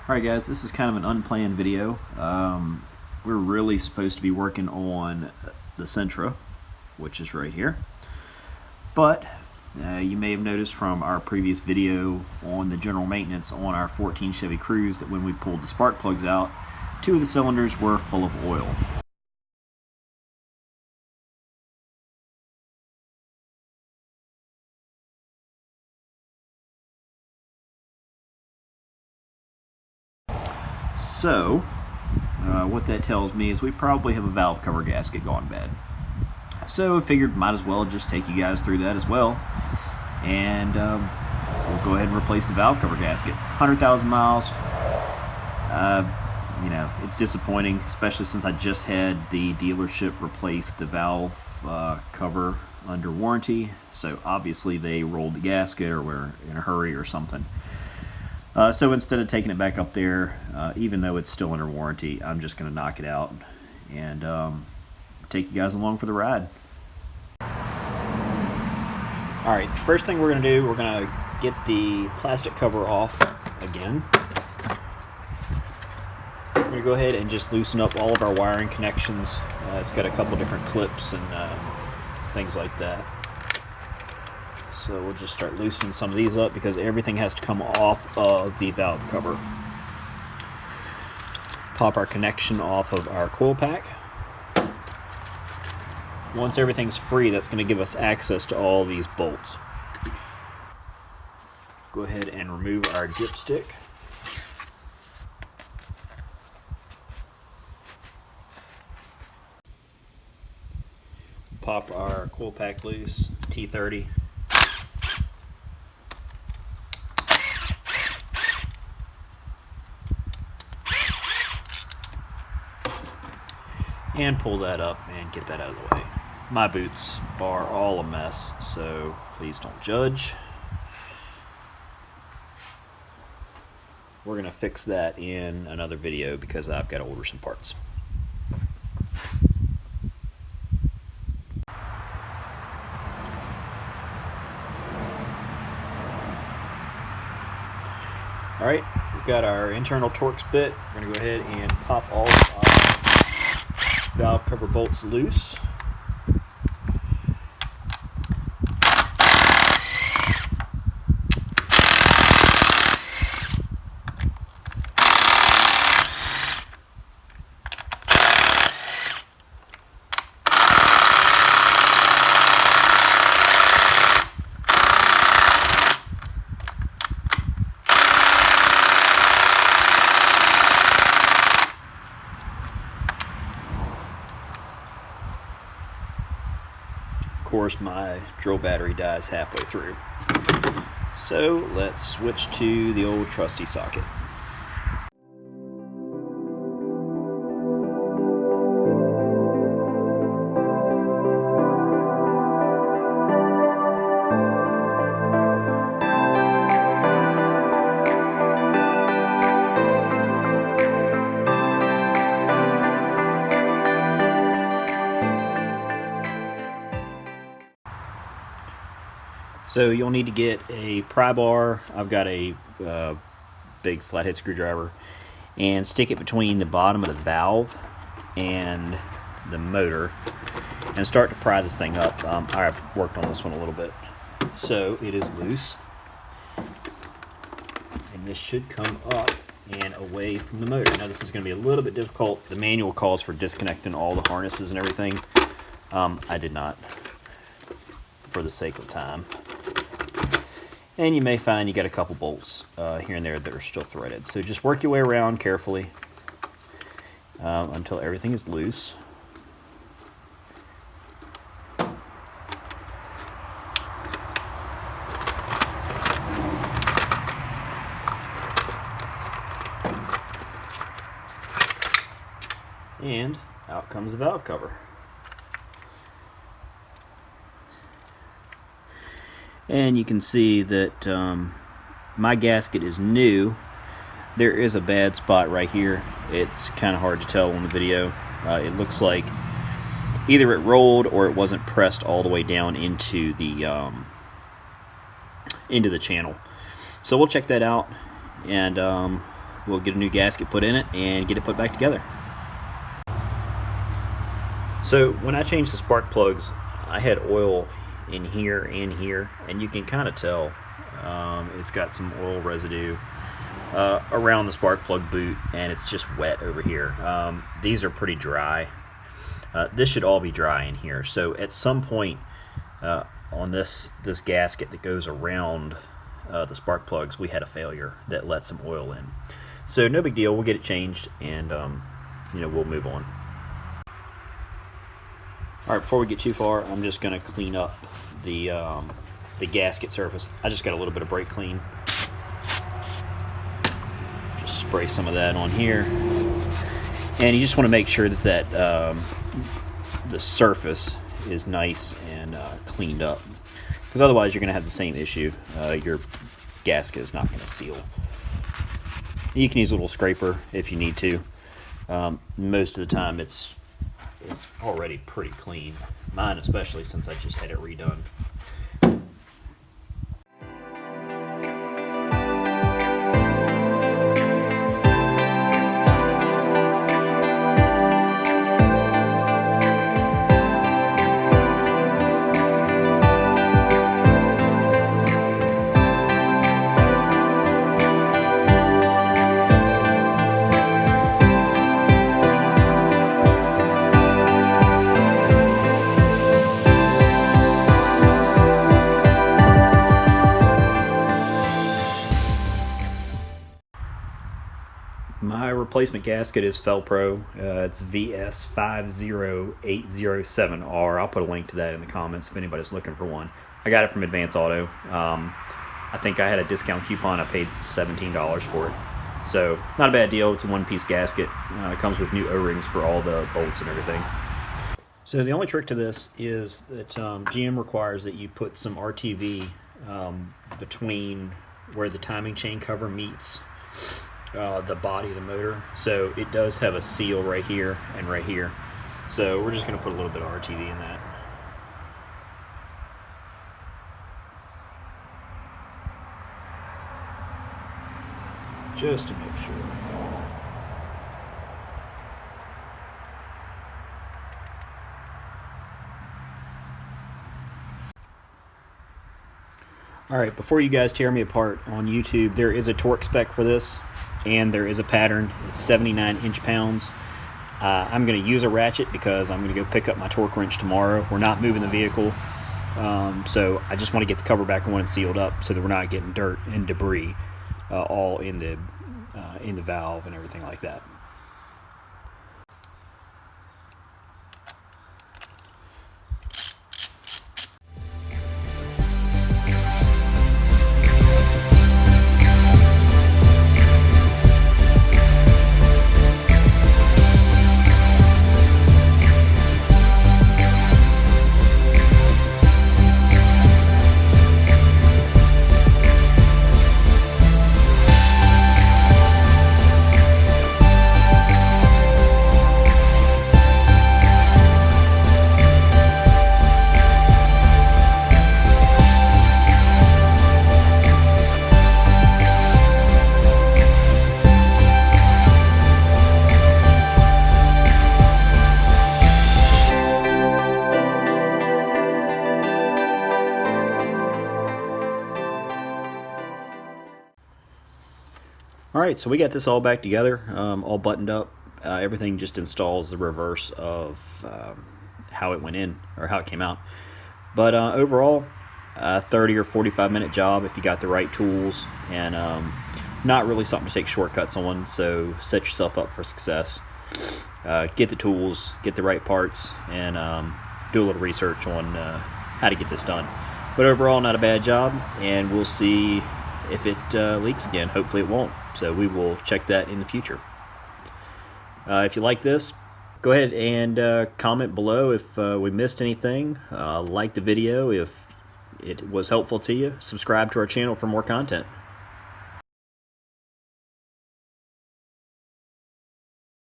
Alright guys, this is kind of an unplanned video. We're really supposed to be working on the Sentra, which is right here. But you may have noticed from our previous video on the general maintenance on our 14 Chevy Cruze that when we pulled the spark plugs out, 2 of the cylinders were full of oil. So, what that tells me is we probably have a valve cover gasket gone bad. So I figured might as well just take you guys through that as well. And we'll go ahead and replace the valve cover gasket. 100,000 miles. You know, it's disappointing, especially since I just had the dealership replace the valve cover under warranty. So obviously they rolled the gasket or were in a hurry or something. So instead of taking it back up there, even though it's still under warranty, I'm just going to knock it out and take you guys along for the ride. Alright, first thing we're going to do, we're going to get the plastic cover off again. We're going to go ahead and just loosen up all of our wiring connections. It's got a couple different clips and things like that. So we'll just start loosening some of these up because everything has to come off of the valve cover. Pop our connection off of our coil pack. Once everything's free, that's going to give us access to all these bolts. Go ahead and remove our dipstick. Pop our coil pack loose, T30. And pull that up and get that out of the way. My boots are all a mess, so please don't judge. We're going to fix that in another video because I've got to order some parts. Alright, we've got our internal Torx bit. We're going to go ahead and pop all of our valve cover bolts loose. Of course, my drill battery dies halfway through. So let's switch to the old trusty socket. So you'll need to get a pry bar. I've got a big flathead screwdriver, and stick it between the bottom of the valve and the motor and start to pry this thing up. I've worked on this one a little bit. So it is loose, and this should come up and away from the motor. Now this is going to be a little bit difficult. The manual calls for disconnecting all the harnesses and everything. I did not, for the sake of time. And you may find you got a couple bolts here and there that are still threaded. So just work your way around carefully until everything is loose. And out comes the valve cover. And you can see that my gasket is new. There is a bad spot right here. It's kind of hard to tell on the video. It looks like either it rolled or it wasn't pressed all the way down into the channel. So we'll check that out and we'll get a new gasket put in it and get it put back together. So when I changed the spark plugs, I had oil in here and here, and you can kind of tell it's got some oil residue around the spark plug boot, and it's just wet over here. These are pretty dry. This should all be dry in here. So at some point on this gasket that goes around the spark plugs, we had a failure that let some oil in. So no big deal, we'll get it changed, and we'll move on. All right, before we get too far, I'm just going to clean up the gasket surface. I just got a little bit of brake clean. Just spray some of that on here, and you just want to make sure that the surface is nice and cleaned up, because otherwise you're going to have the same issue. Your gasket is not going to seal. You can use a little scraper if you need to. Most of the time it's already pretty clean. Mine especially, since I just had it redone. My replacement gasket is Felpro. It's VS50807R. I'll put a link to that in the comments if anybody's looking for one. I got it from Advance Auto. I think I had a discount coupon. I paid $17 for it. So not a bad deal. It's a one-piece gasket. It comes with new O-rings for all the bolts and everything. So the only trick to this is that GM requires that you put some RTV between where the timing chain cover meets the body of the motor. So it does have a seal right here and right here. So we're just going to put a little bit of RTV in that. Just to make sure. Alright, before you guys tear me apart on YouTube, there is a torque spec for this, and there is a pattern. It's 79 inch-pounds. I'm going to use a ratchet because I'm going to go pick up my torque wrench tomorrow. We're not moving the vehicle, so I just want to get the cover back on and sealed up so that we're not getting dirt and debris all in the valve and everything like that. Alright, so we got this all back together, all buttoned up. Everything just installs the reverse of how it went in, or how it came out. But overall, 30 or 45 minute job if you got the right tools, and not really something to take shortcuts on, so set yourself up for success. Get the tools, get the right parts, and do a little research on how to get this done. But overall, not a bad job, and we'll see if it leaks again. Hopefully it won't, so we will check that in the future. If you like this, go ahead and comment below if we missed anything. Like the video if it was helpful to you. Subscribe to our channel for more content.